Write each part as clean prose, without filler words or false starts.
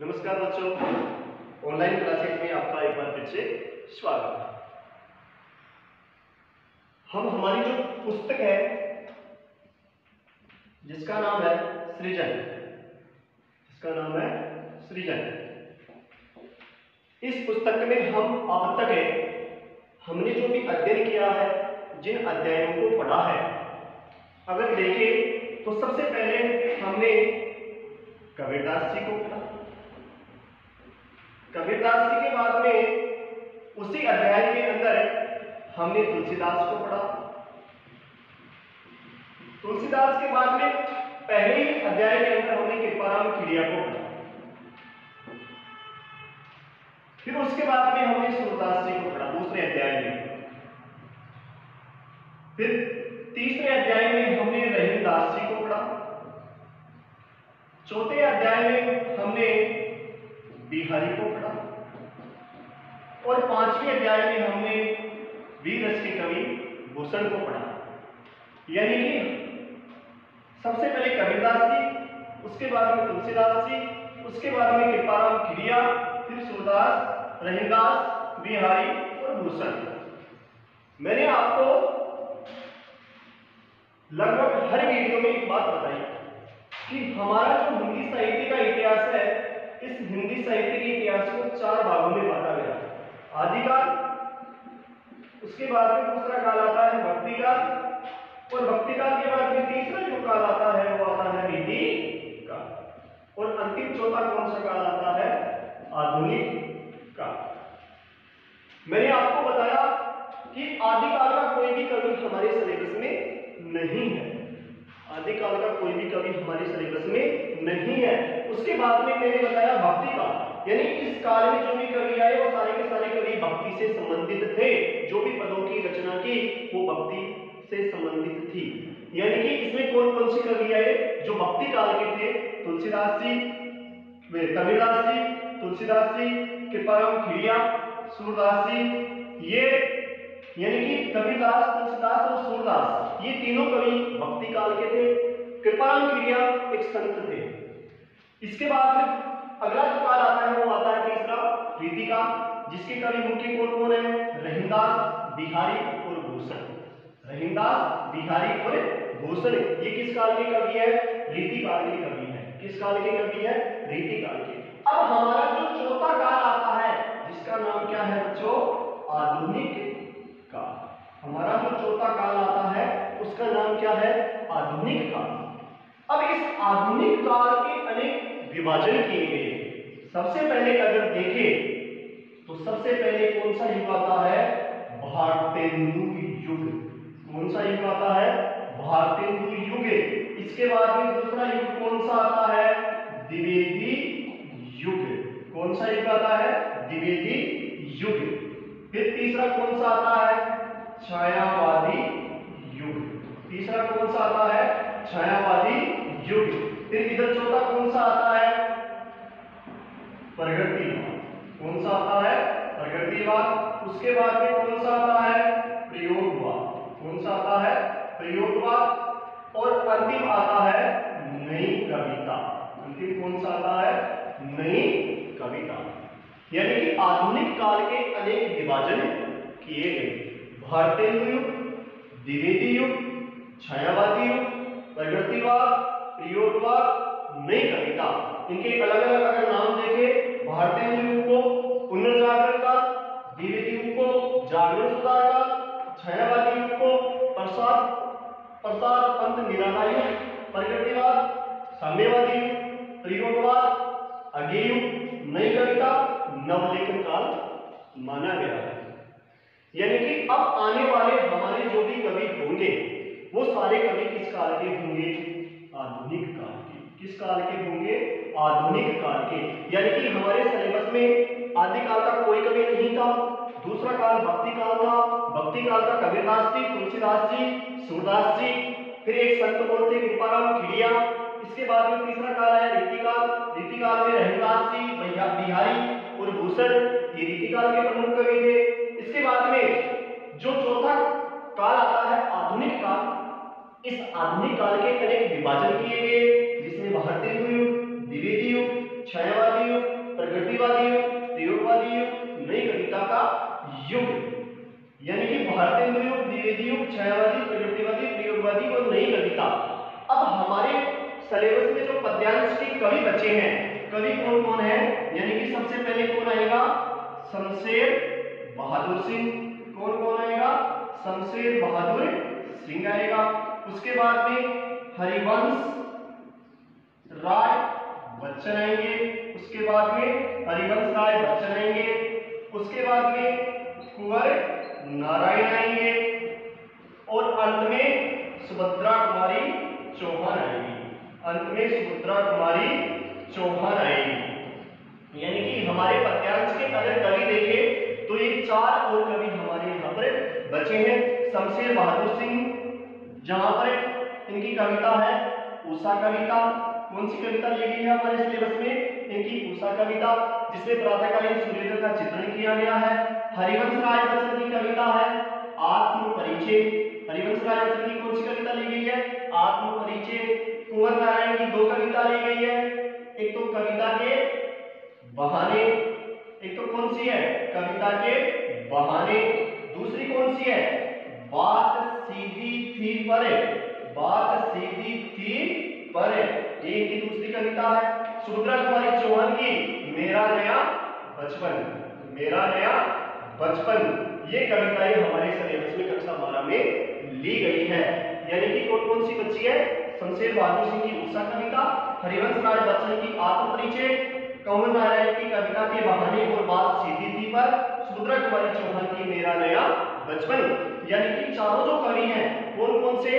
नमस्कार बच्चों, online classes में आपका एक बार फिर से स्वागत है। हम हमारी जो पुस्तक है जिसका नाम है सृजन, इस पुस्तक में हम अब तक हमने जो भी अध्ययन किया है, जिन अध्यायों को पढ़ा है, अगर देखें तो सबसे पहले हमने कबीरदास जी को पढ़ा। कबीरदास जी के बाद में उसी अध्याय के अंदर हमने तुलसीदास को पढ़ा। तुलसीदास के बाद में पहले ही अध्याय के अंदर हमने कृपाराम खिड़िया को पढ़ा। फिर उसके बाद में हमने सूरदास जी को पढ़ा दूसरे अध्याय में। फिर तीसरे अध्याय में हमने रहीमदास जी को पढ़ा। चौथे अध्याय में हमने बिहारी को पढ़ा और पांचवें अध्याय में हमने वीर रस के कवि भूषण को पढ़ा। यानी कि सबसे पहले कबीरदास जी, उसके बाद में तुलसीदास जी, उसके बाद में कृपाराम खिड़िया, फिर सूरदास, रहीमदास, बिहारी और भूषण। मैंने आपको लगभग हर वीडियो में एक बात बताई कि हमारा जो हिंदी साहित्य का इतिहास है, इस हिंदी साहित्य के इतिहास को 4 भागों में बांटा गया है। आदिकाल, उसके बाद में दूसरा काल आता है भक्ति काल, और भक्ति काल के बाद में तीसरा जो काल आता है वो आता है रीति काल, और अंतिम चौथा कौन सा काल आता है? आधुनिक काल। मैंने आपको बताया कि आदिकाल का कोई भी कवि हमारे सिलेबस में नहीं है। आदिकाल का कोई भी कवि हमारे सिलेबस में नहीं है। उसके बाद में मैंने बताया भक्ति काल, यानी इस काल में जो भी कवि आए वो सारे के सारे कवि भक्ति से संबंधित थे। जो भी पदों की रचना की वो भक्ति से संबंधित थी। यानी कि इसमें कौन कौन से कवि आए जो भक्ति काल के थे? तुलसीदास जी, कबीरदास जी, तुलसीदास जी, कृपाराम खिड़िया, सूरदास जी। ये यानी कि कबीरदास, तुलसीदास और सूरदास, ये तीनों कवि भक्ति काल के थे। कृपाराम खिड़िया एक संत थे। इसके बाद में अगला जो काल आता है वो आता है तीसरा रीति काल, जिसके कवि मुख्य कौन कौन है? रहीमदास, बिहारी और भूषण। रहीमदास, बिहारी और भूषण, ये किस काल के कवि है? रीति काल के कवि है। किस काल के कवि है? रीति काल के। अब हमारा जो चौथा काल आता है जिसका नाम क्या है बच्चों? आधुनिक काल। हमारा जो चौथा काल आता है उसका नाम क्या है? आधुनिक काल। अब इस आधुनिक काल के अनेक विभाजन किए गए। सबसे पहले अगर देखें तो सबसे पहले कौन सा युग आता है? भारतेंदु युग। कौन सा युग आता है? भारतेंदु युग। इसके बाद में दूसरा युग कौन सा आता है? द्विवेदी युग। कौन सा युग आता है? द्विवेदी युग। फिर तीसरा कौन सा आता है? छायावादी युग। तीसरा कौन सा आता है? छायावादी युग। फिर इधर चौथा कौन सा आता है? प्रगतिवाद। कौन सा आता है? प्रगतिवाद। उसके बाद में कौन सा आता है? प्रयोगवाद। कौन सा आता है? प्रयोगवाद। और अंतिम आता है नई कविता। अंतिम कौन सा आता है? नई कविता। यानी कि आधुनिक काल के अनेक विभाजन किए गए। भारतेंदु युग, द्विवेदी युग, छायावादी युग, प्रगतिवाद, प्रयोगवाद, नई कविता। इनके अलग अलग अगर नाम देखें, भारतेंदु युग को पुनर्जागरण काल, द्विवेदी युग को जागरण सुधार काल, छायावादी युग को प्रसाद पंत निराला युग, प्रगतिवाद साम्यवादी युग, प्रयोगवाद अज्ञेय युग, नई कविता नवलेखन काल माना गया है। यानी कि अब आने वाले हमारे जो भी कवि होंगे वो सारे कवि किस काल के होंगे? आधुनिक काल के। किस काल के होंगे? आधुनिक काल के। यानी कि हमारे सिलेबस में आदिकाल का कोई कवि नहीं था। दूसरा काल भक्ति काल था। भक्ति काल का कबीरदास जी, तुलसीदास जी, सूरदास जी। फिर एक संत बोलते कृपाराम खिड़िया। इसके बाद में तीसरा काल है रीति काल। रीति काल में रहीमदास जी, बिहारी और भूषण, ये रीति काल के प्रमुख कवि थे। इसके बाद में जो चौथा काल आता है आधुनिक काल, इस आधुनिक काल के अनेक विभाजन किए गए, जिसमें भारतेंदु युग, द्विवेदी युग, छायावादी युग, कवि बचे हैं। कवि कौन कौन है, यानी कि सबसे पहले कौन आएगा, शमशेर बहादुर सिंह। कौन कौन आएगा, शमशेर बहादुर सिंह आएगा। उसके बाद में हरिवंश राय बच्चन आएंगे। उसके बाद में हरिवंश राय बच्चन आएंगे। उसके बाद में कुंवर नारायण आएंगे और अंत में सुभद्रा कुमारी चौहान आएगी। अंत में सुभद्रा कुमारी चौहान आएगी। यानी कि हमारे पद्यांश के अगर कवि देखें तो ये 4 और कवि हमारे यहाँ पर बचे हैं। शमशेर बहादुर सिंह, जहां पर इनकी कविता है उषा कविता। कौन सी कविता ली गई है हमारे सिलेबस में, इनकी उषा कविता, जिसमें प्रातःकालीन सूर्योदय का चित्रण किया गया है। हरिवंश राय बच्चन की कविता है आत्म परिचय। हरिवंश राय बच्चन की कौन सी कविता ली गई है, आत्म परिचय। कुंवर नारायण की 2 कविता ली गई है, एक तो कविता के बहाने, एक तो कौन सी है, कविता के बहाने। दूसरी कौन सी है, बात सीधी थी परे। बात सीधी थी परे, ये इनकी दूसरी कविता है। सुभद्रा कुमारी चौहान की मेरा नया बचपन। मेरा नया बचपन, ये कविताएं हमारे सिलेबस में कक्षा 12 में ली गई है। यानी कि कौन कौन सी बच्ची है, शमशेर बहादुर सिंह की उषा कविता, हरिवंश राय बच्चन की आत्म परिचय, कुंवर नारायण की कविता के बहाने और बात सीधी थी पर, सुभद्रा कुमारी चौहान की मेरा नया बचपन। यानी कि चारों जो कवि हैं कौन कौन से,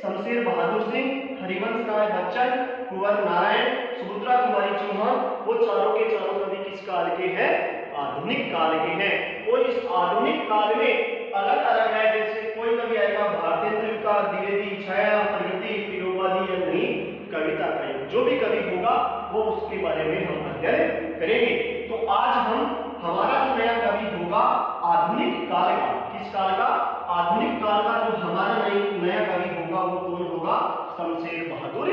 शमशेर बहादुर सिंह, हरिवंश राय बच्चन, कुंवर नारायण, सुभद्रा कुमारी चौहान, वो चारों के चारों कवि किस काल के हैं, आधुनिक काल के हैं। और इस आधुनिक काल में अलग अलग है, जैसे कोई कवि आएगा भारतेंद्र युग का, द्विवेदी, छाया, प्रगति, विलोवादी या नई कविता का युग। जो भी कवि होगा वो उसके बारे में हम अध्ययन करेंगे। तो आज हम हमारा जो नया कवि होगा आधुनिक काल का, किस काल का, आधुनिक काल का जो हमारा नया कवि होगा वो कौन होगा, शमशेर बहादुर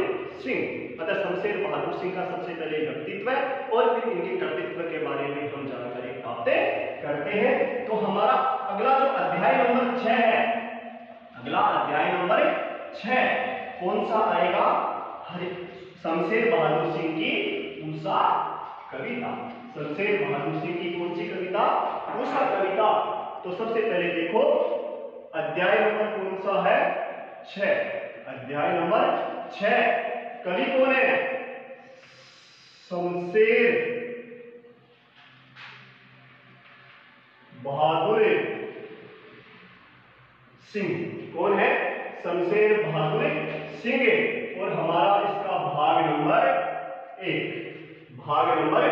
सिंह। अतः शमशेर बहादुर सिंह का सबसे पहले व्यक्तित्व और फिर इनके कर्तृत्व के बारे में हम जानकारी प्राप्त करते हैं। तो हमारा अगला जो अध्याय नंबर 6 है, अगला अध्याय नंबर 6 कौन सा आएगा, शमशेर बहादुर सिंह की उषा कविता। शमशेर बहादुर सिंह की कौन सी कविता, उषा कविता। तो सबसे पहले देखो अध्याय नंबर कौन सा है, 6। अध्याय नंबर 6, कवि कौन है, शमशेर बहादुर सिंह। कौन है, शमशेर बहादुर सिंह। और हमारा इसका भाग नंबर 1, भाग नंबर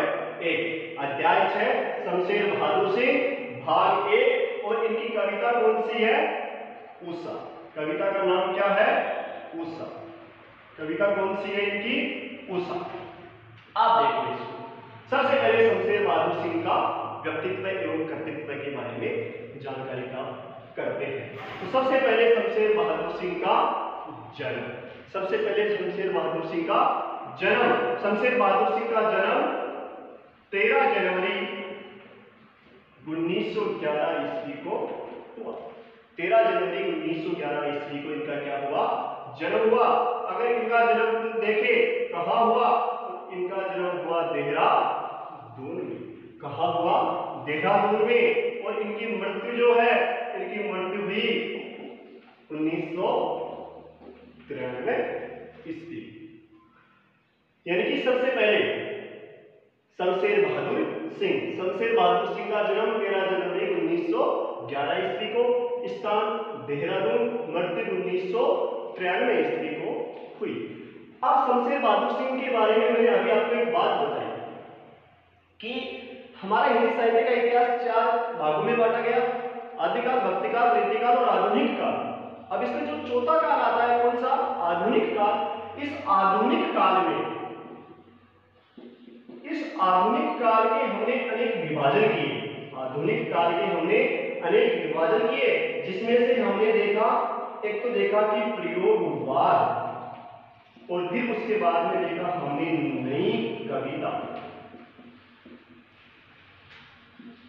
1, अध्याय 6 शमशेर बहादुर सिंह, भाग 1। और इनकी कविता कौन सी है, उषा। कविता का नाम क्या है, उषा। कविता कौन सी है इनकी, उषा। आप देखो इसको। सबसे पहले शमशेर बहादुर सिंह का व्यक्तित्व एवं कर्तृत्व के बारे में जानकारी प्राप्त करते हैं। तो सबसे पहले शमशेर बहादुर सिंह का जन्म। सबसे पहले शमशेर बहादुर सिंह का जन्म। शमशेर बहादुर सिंह का जन्म 13 जनवरी 1911 ईस्वी को हुआ। 13 जनवरी 1911 ईस्वी को इनका क्या हुआ, जन्म हुआ। अगर इनका जन्म देखें कहाँ हुआ, तो इनका जन्म हुआ देहरादून में। कहाँ हुआ, देहरादून में। और इनकी मृत्यु जो है, इनकी मृत्यु हुई 1993 ईस्वी। यानी कि सबसे पहले शमशेर बहादुर सिंह, शमशेर बहादुर सिंह का जन्म 13 जनवरी 1911 ईस्वी को, स्थान देहरादून, मृत्यु 1993 ईस्वी को हुई। अब शमशेर बहादुर सिंह के बारे में मैंने अभी आपको एक बात बताई कि हमारा हिंदी साहित्य का इतिहास 4 भागों में बांटा गया, आदिकाल, भक्तिकाल, वृत्तिकाल और आधुनिक काल। अब इसमें जो चौथा काल आता है कौन सा, आधुनिक काल। इस आधुनिक काल में, इस आधुनिक काल के हमने अनेक विभाजन किए। आधुनिक काल के हमने अनेक विभाजन किए, जिसमें से हमने देखा, एक तो देखा कि प्रयोगवाद, और फिर उसके बाद में देखा हमने नई कविता।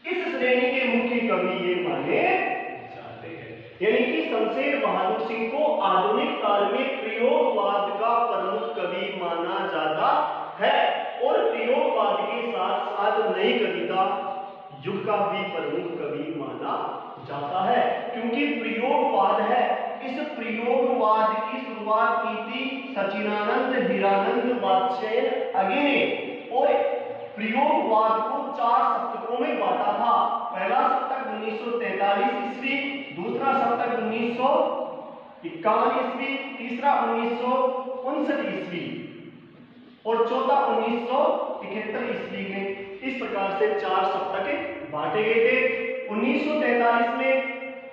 इस श्रेणी के मुख्य कवि ये माने जाते हैं। यानी कि शमशेर बहादुर सिंह को आधुनिक काल में प्रयोगवाद का प्रमुख कवि माना जाता है और प्रयोगवाद के साथ साथ नई कविता युग का भी प्रमुख कवि माना जाता है, क्योंकि प्रयोगवाद है। इस प्रयोगवाद की शुरुआत की थी सचिदानंद हीरानंद वात्स्यायन अगे ने, और प्रयोगवाद को 4 सप्तकों में बांटा था। पहला सप्तक 1943 ईस्वी, दूसरा सप्तक 1951 ईस्वी, तीसरा 1959 ईस्वी और चौथा 1971 ईस्वी में। इस प्रकार से 4 सप्तक बांटे गए थे। 1943 में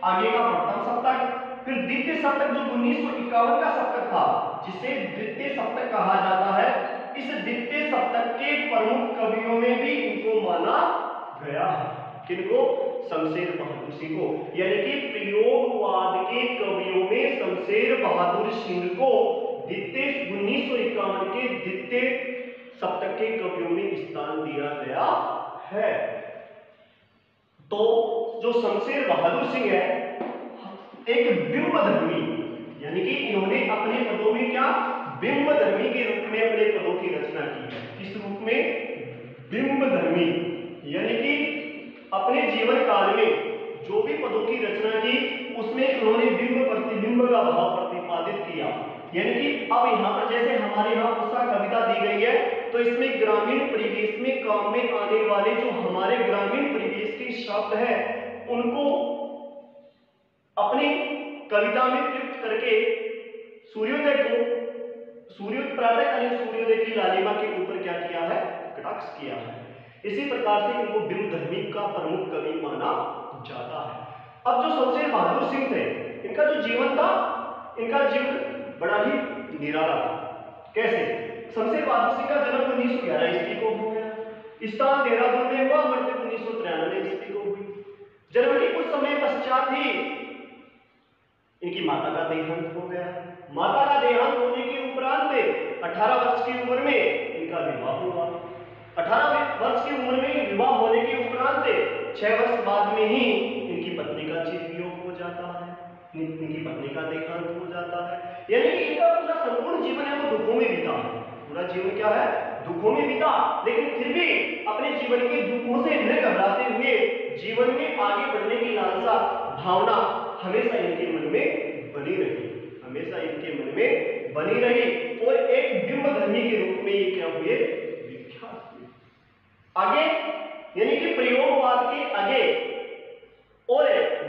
आगे का प्रथम सप्तक, फिर द्वितीय सप्तक जो 1951 का सप्तक था, जिसे द्वितीय सप्तक कहा जाता है। इस द्वितीय सप्तक के प्रमुख कवियों में भी इनको माना गया है। किनको? शमशेर बहादुर सिंह को, यानी कि प्रयोगवाद के कवियों में शमशेर बहादुर सिंह को द्वितीय 1951 के द्वितीय सप्तक के कवियों में स्थान दिया गया है। तो जो शमशेर बहादुर सिंह है, एक बिंबधर्मी, यानी कि इन्होंने अपने पदों में क्या बिंबधर्मी के रूप में अपने पदों की रचना की है। किस रूप में? बिंबधर्मी, यानी कि अपने जीवन काल में जो भी पदों की रचना की, उसमें उन्होंने बिंब प्रतिबिंब का भाव प्रतिपादित किया। यानी कि अब यहाँ पर जैसे हमारे यहाँ पुस्तक कविता दी गई है, तो इसमें ग्रामीण परिवेश में काम में आने वाले जो हमारे ग्रामीण परिवेश के शब्द है, उनको अपनी कविता में प्रयुक्त करके सूर्योदय प्रातःकालीन सूर्योदय की लालिमा के ऊपर क्या किया है? कटाक्ष किया है। इसी प्रकार से इनको बिंबधर्मी का प्रमुख कवि माना जाता है। अब जो शमशेर बहादुर सिंह थे, इनका जो जीवन था, इनका जीवन बड़ा ही निराला था। कैसे? शमशेर बहादुर सिंह का जन्म 1911 ईस्वी को हो गया, स्थान देहरादून में हुआ, मृत्यु 1993 ईस्वी को हुई। जन्म के कुछ समय पश्चात ही इनकी माता का देहांत हो गया। माता का देहांत होने के उपरांत 18 वर्ष की उम्र में इनका विवाह हुआ। 18 वर्ष की उम्र में विवाह होने के उपरांत 6 वर्ष बाद में ही इनकी पत्नी का चिरवियोग हो जाता है, इनकी पत्नी का देहांत हो जाता है। यानी कि इनका पूरा संपूर्ण जीवन है वो दुखों में बीता। पूरा जीवन क्या है? दुखों में बीता। लेकिन फिर भी अपने जीवन के दुखों से न घबराते हुए जीवन में आगे बढ़ने की लालसा भावना हमेशा इनके मन में बनी रही, हमेशा इनके मन में बनी रही, और एक बिंबधर्मी के रूप में ये क्या हुए? विख्यात हुए। आगे यानी कि प्रयोगवाद के आगे और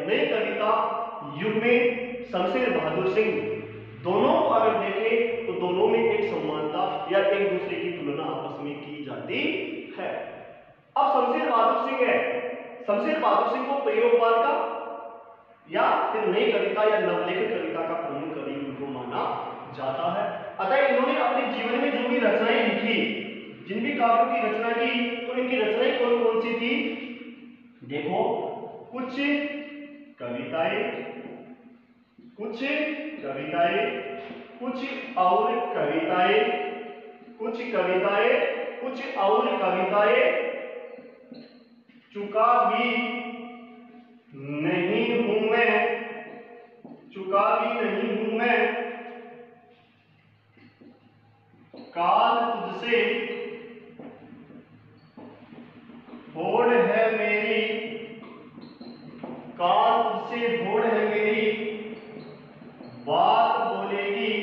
नई कविता युग में शमशेर बहादुर सिंह दोनों को अगर देखें तो दोनों में एक समानता या एक दूसरे की तुलना आपस में की जाती है। अब शमशेर बहादुर सिंह है, शमशेर बहादुर सिंह को प्रयोगवाद का या फिर नई कविता या नवलेखन कविता का प्रमुख कवि उनको माना जाता है। अतः इन्होंने अपने जीवन में जो भी रचनाएं लिखी, जिन भी काव्यों की रचना की, तो इनकी रचनाएं कौन कौन सी थी? देखो, कुछ कविताएं, कुछ कविताएं, कुछ और कविताएं, कुछ कविताएं, कुछ और कविताएं, चुका भी नहीं हूं मैं, चुका भी नहीं हूं मैं, काल तुझसे होड़ है मेरी, काल तुझसे होड़ है मेरी, बात बोलेगी,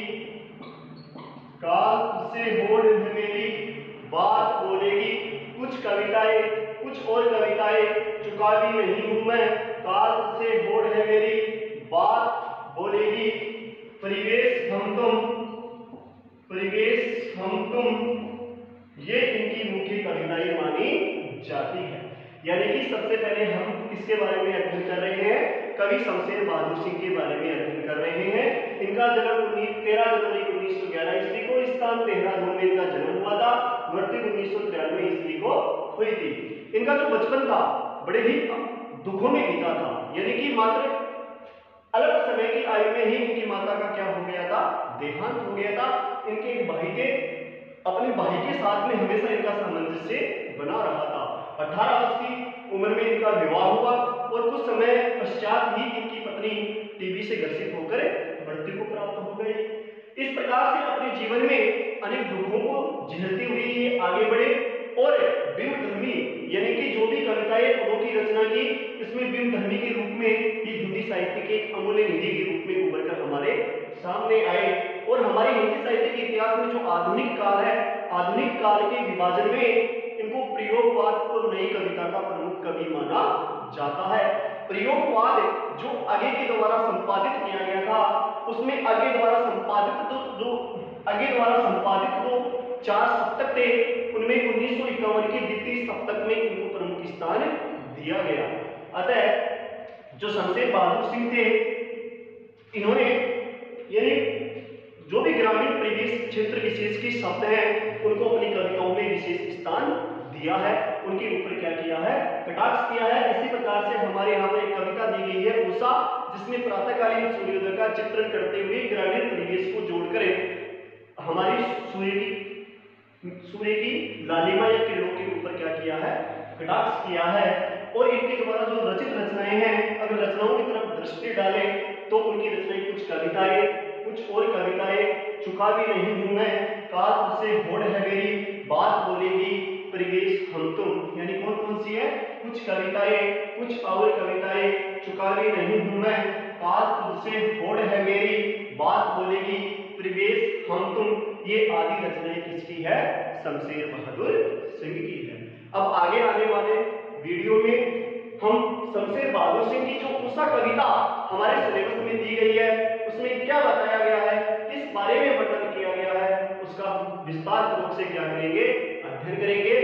काल तुझसे होड़ है मेरी, बात बोलेगी। कुछ कविताएं, कुछ और कविताएं, चुका भी नहीं हूं मैं, काल से होड़ है मेरी, बात बोलेगी, परिवेश हम तुम, परिवेश हम तुम, ये इनकी मुख्य कविताएं मानी जाती है। यानी कि सबसे पहले हम किसके बारे में अध्ययन कर रहे हैं? कवि शमशेर बहादुर सिंह के बारे में अध्ययन कर रहे हैं। इनका जन्म 13 जनवरी 1911 ईस्वी को स्थान देहरादून में इनका जन्म हुआ था, मृत्यु 1993 ईस्वी को हुई थी। इनका जो बचपन था बड़े ही दुखों में बीता था, यानी कि मात्र अल्प समय की आयु में ही इनकी माता का क्या हो गया था? देहांत हो गया था। इनके एक भाई थे, अपने भाई के साथ में हमेशा इनका सामंजस्य बना रहा था। 18 वर्ष की उम्र में इनका विवाह हुआ और कुछ समय पश्चात ही इनकी पत्नी टीबी से ग्रसित होकर मृत्यु को प्राप्त हो गई। इस प्रकार से अपने जीवन में अनेक दुखों को झेलती हुई आगे बढ़े और बिंबधर्मी यानी कि जो भी कविताएं पदों की रचना की, इसमें बिंबधर्मी के रूप में ये हिंदी साहित्य के एक अमूल्य निधि के रूप में उभर कर हमारे सामने आए। और हमारे हिंदी साहित्य के इतिहास में जो आधुनिक काल है, आधुनिक काल के विभाजन में इनको प्रयोगवाद और नई कविता का प्रमुख कवि माना जाता है। प्रयोगवाद जो आगे के द्वारा संपादित किया गया था, उसमें आगे द्वारा संपादित जो 4 सप्तक थे, उनमें 1951 के द्वितीय सप्तक में इनको प्रमुख स्थान दिया गया। अतः जो शमशेर बहादुर सिंह थे, इन्होंने यानी जो भी ग्रामीण परिवेश क्षेत्र विशेष के शब्द हैं, उनको अपनी कविताओं में विशेष स्थान दिया है, उनके ऊपर क्या किया है, कटाक्ष किया है। इसी प्रकार से हमारे यहाँ पर एक कविता दी गई है उषा, जिसमें प्रातःकालीन सूर्योदय का चित्रण करते हुए ग्रामीण परिवेश को जोड़कर हमारी सूर्य की लालिमा या किरणों के ऊपर क्या किया है, कटाक्ष किया है। और इनके द्वारा जो रचित रचनाएं हैं, अगर रचनाओं की तरफ दृष्टि डालें तो उनकी रचनाएं कुछ कविताएं, कुछ और कविताएं, चुका भी नहीं हूं मैं, काल से होड़ है मेरी, बात बोलेगी परिवेश हम तुम, यानी कौन कौन सी है, कुछ कविताएं, कुछ और कविताएं, चुका भी नहीं हूं मैं, काल तुझसे होड़ है मेरी, बात बोलेगी परिवेश हम तुम, ये आदि रचनाएं किसकी है, शमशेर बहादुर सिंह की है। अब आगे आने वाले वीडियो में हम शमशेर बहादुर सिंह की जो उषा कविता हमारे सिलेबस में दी गई है, उसमें क्या बताया गया है, किस बारे में वर्णन किया गया है, उसका विस्तार पूर्वक से क्या करेंगे, अध्ययन करेंगे।